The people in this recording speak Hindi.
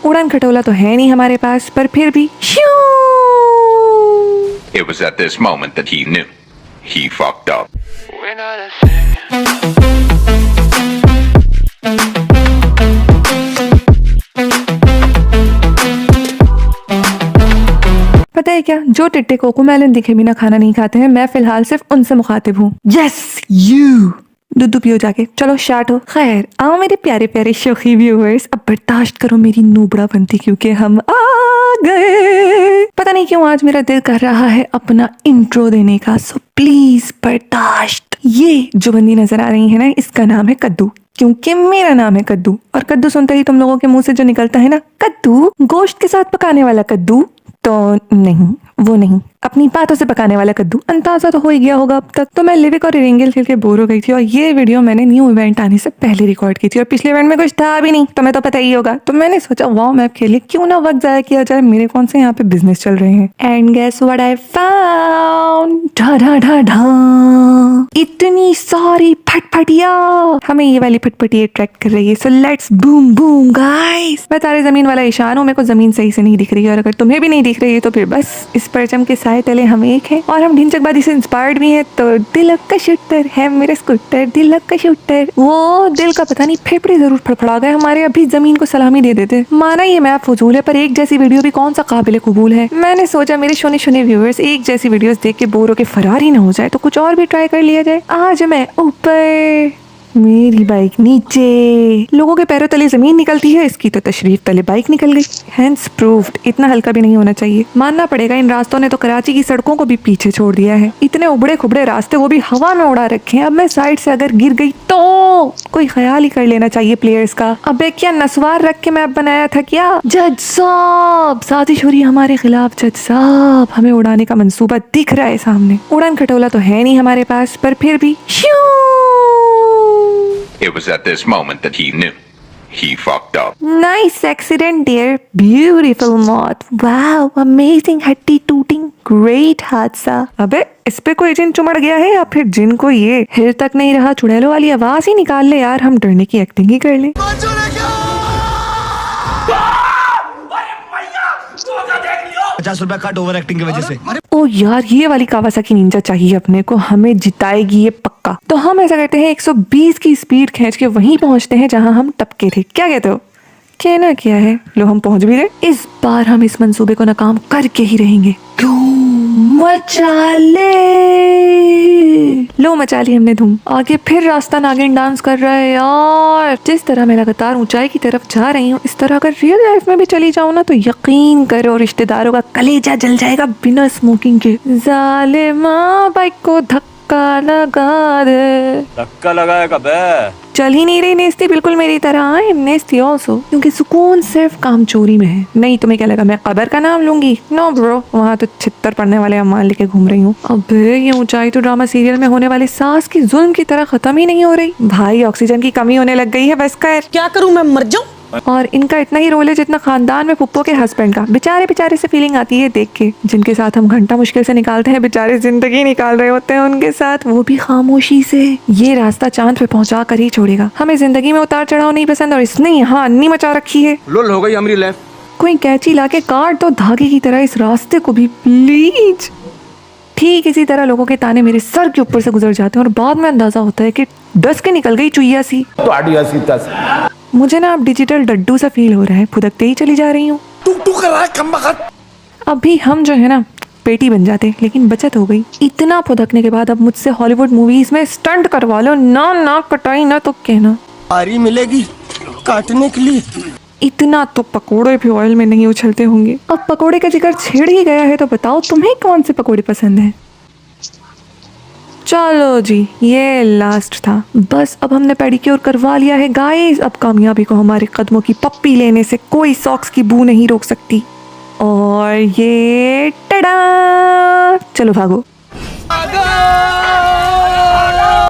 उड़न खटोला तो है नहीं हमारे पास, पर फिर भी It was at this moment that he knew he fucked up. We're not a thing. पता है क्या, जो टिट्टे कोकोमेलन दिखे बिना खाना नहीं खाते हैं, मैं फिलहाल सिर्फ उनसे मुखातिब हूँ। यस यू दूध पियो जाके, चलो स्टार्ट हो। खैर आओ मेरे प्यारे प्यारे शौकी व्यूअर्स, अब बर्दाश्त करो मेरी नूबड़ा बनती, क्योंकि हम आ गए। पता नहीं क्यों आज मेरा दिल कर रहा है अपना इंट्रो देने का, सो प्लीज बर्दाश्त। ये जो बंदी नजर आ रही है ना, इसका नाम है कद्दू, क्योंकि मेरा नाम है कद्दू। और कद्दू सुनते ही तुम लोगों के मुंह से जो निकलता है ना, कद्दू गोश्त के साथ पकाने वाला कद्दू, तो नहीं, वो नहीं, अपनी बातों से पकाने वाला कद्दू। अंदाजा तो हो ही गया होगा अब तक। तो मैं लिविक और रिंगल खेल के बोर हो गई थी, और ये वीडियो मैंने न्यू इवेंट आने से पहले रिकॉर्ड की थी, और पिछले इवेंट में कुछ था भी नहीं, तुम्हें तो पता ही होगा। तो मैंने सोचा वाओ मैप खेले, क्यों ना वक्त जाया किया जाए, मेरे कौन से यहाँ पे बिजनेस चल रहे हैं। And guess what I found, ढा ढा ढा ढा, इतनी सारी फटफटिया। हमें ये वाली फटफटी अट्रैक्ट कर रही है, so let's boom boom guys. मैं तारे जमीन वाला ईशान हूँ, मेरे को जमीन सही से नहीं दिख रही है, और अगर तुम्हें भी नहीं दिख रही है तो फिर बस इस परचम के साए तले हम एक हैं, और हम ढिंचकबाजी से इंस्पायर्ड भी हैं। तो दिलक का शूटर है मेरे स्कूटर, दिलक का शूटर। वो दिल का पता नहीं फेफड़े जरूर फड़फड़ा गए हमारे, अभी जमीन को सलामी दे देते। माना ये मैप फजूल है, पर एक जैसी वीडियो भी कौन सा काबिल कबूल है। मैंने सोचा मेरे शोने व्यूअर्स एक जैसी वीडियोस देख के बोर होके फरार ही ना हो जाए, तो कुछ और भी ट्राई कर लिया जाए। आज मैं ऊपर, मेरी बाइक नीचे, लोगों के पैरों तले जमीन निकलती है, इसकी तो तशरीफ तले बाइक निकल गई। हैंड्स प्रूव्ड, इतना हल्का भी नहीं होना चाहिए। मानना पड़ेगा इन रास्तों ने तो कराची की सड़कों को भी पीछे छोड़ दिया है। इतने उबड़े खुबड़े रास्ते, वो भी हवा में उड़ा रखे हैं। अब मैं साइड से अगर गिर गई तो कोई ख्याल ही कर लेना चाहिए प्लेयर्स का। अबे क्या नस्वार रख के मैप बनाया था क्या? जज साहब साजिश हो रही हमारे खिलाफ। जज साहब हमें उड़ाने का मंसूबा दिख रहा है सामने। उड़न खटोला तो है नहीं हमारे पास, पर फिर भी It was at this moment that he knew he fucked up. Nice accident dear, beautiful मौत, wow, amazing हट्टी टूटिंग, great हादसा। अबे इस पे कोई जिन चुमड़ गया है, या फिर जिन को ये हिर तक नहीं रहा चुड़ैलों वाली आवाज ही निकाल ले यार, हम डरने की एक्टिंग ही कर लें। 50 रुपया कट ओवर एक्टिंग की वजह से। ओ यार ये वाली कावासाकी निंजा चाहिए अपने को, हमें जिताएगी ये पक्का। तो हम ऐसा करते हैं 120 की स्पीड खींच के वहीं पहुंचते हैं जहां हम टपके थे। क्या कहते हो? कहना क्या है, लो हम पहुंच भी गए। इस बार हम इस मंसूबे को नाकाम करके ही रहेंगे। मचा ले, लो मचा ली हमने धूम। आगे फिर रास्ता नागिन डांस कर रहा है यार। जिस तरह मैं लगातार ऊंचाई की तरफ जा रही हूँ, इस तरह अगर रियल लाइफ में भी चली जाऊँ ना, तो यकीन करो रिश्तेदारों का कलेजा जल जाएगा बिना स्मोकिंग के। जालिमा बाइक को धक्का लगा दे। धक्का लगाएगा बे। चल ही नहीं रही नेस्ती, बिल्कुल मेरी तरह। आई एम नेस्ती ऑल्सो, क्योंकि सुकून सिर्फ काम चोरी में है। नहीं तुम्हें क्या लगा मैं कबर का नाम लूंगी? नो ब्रो, वहाँ तो छित्तर पड़ने वाले अम्मान लेके घूम रही हूँ। अबे ये ऊंचाई तो ड्रामा सीरियल में होने वाली सास की जुल्म की तरह खत्म ही नहीं हो रही। भाई ऑक्सीजन की कमी होने लग गई है, बस कर। क्या करूं मैं, मर जाऊं? और इनका इतना ही रोल है जितना खानदान में पुप्पो के हस्बैंड का। बेचारे से फीलिंग आती है देख के, जिनके साथ हम घंटा मुश्किल से निकालते हैं, बेचारे जिंदगी निकाल रहे होते हैं उनके साथ, वो भी खामोशी से। ये रास्ता चांद पे पहुंचा कर ही छोड़ेगा। हमें जिंदगी में उतार चढ़ाव नहीं पसंद, और इसने यहाँ अन्नी मचा रखी है। लोल हो गई हमारी लाइफ। कोई कैंची लाके काट दो धागे की तरह इस रास्ते को भी प्लीज। ठीक इसी तरह लोगों के ताने मेरे सर के ऊपर से गुजर जाते हैं, और बाद में अंदाजा होता है कि डस के निकल गई चुईया सी। मुझे ना अब डिजिटल डड्डू सा फील हो रहा है, फुदकते ही चली जा रही हूँ। अभी हम जो है ना पेटी बन जाते, लेकिन बचत हो गई। इतना फुदकने के बाद अब मुझसे हॉलीवुड मूवीज में स्टंट करवा लो ना, नाक कटाई ना तो कहना। आरी मिलेगी काटने के लिए। इतना तो पकोड़े भी ऑयल में नहीं उछलते होंगे। अब पकोड़े का जिक्र छेड़ ही गया है, तो बताओ तुम्हें कौन से पकोड़े पसंद है? चलो जी ये लास्ट था, बस अब हमने पेडिक्योर करवा लिया है गाइस। अब कामयाबी को हमारे कदमों की पप्पी लेने से कोई सॉक्स की बू नहीं रोक सकती। और ये टडा, चलो भागो।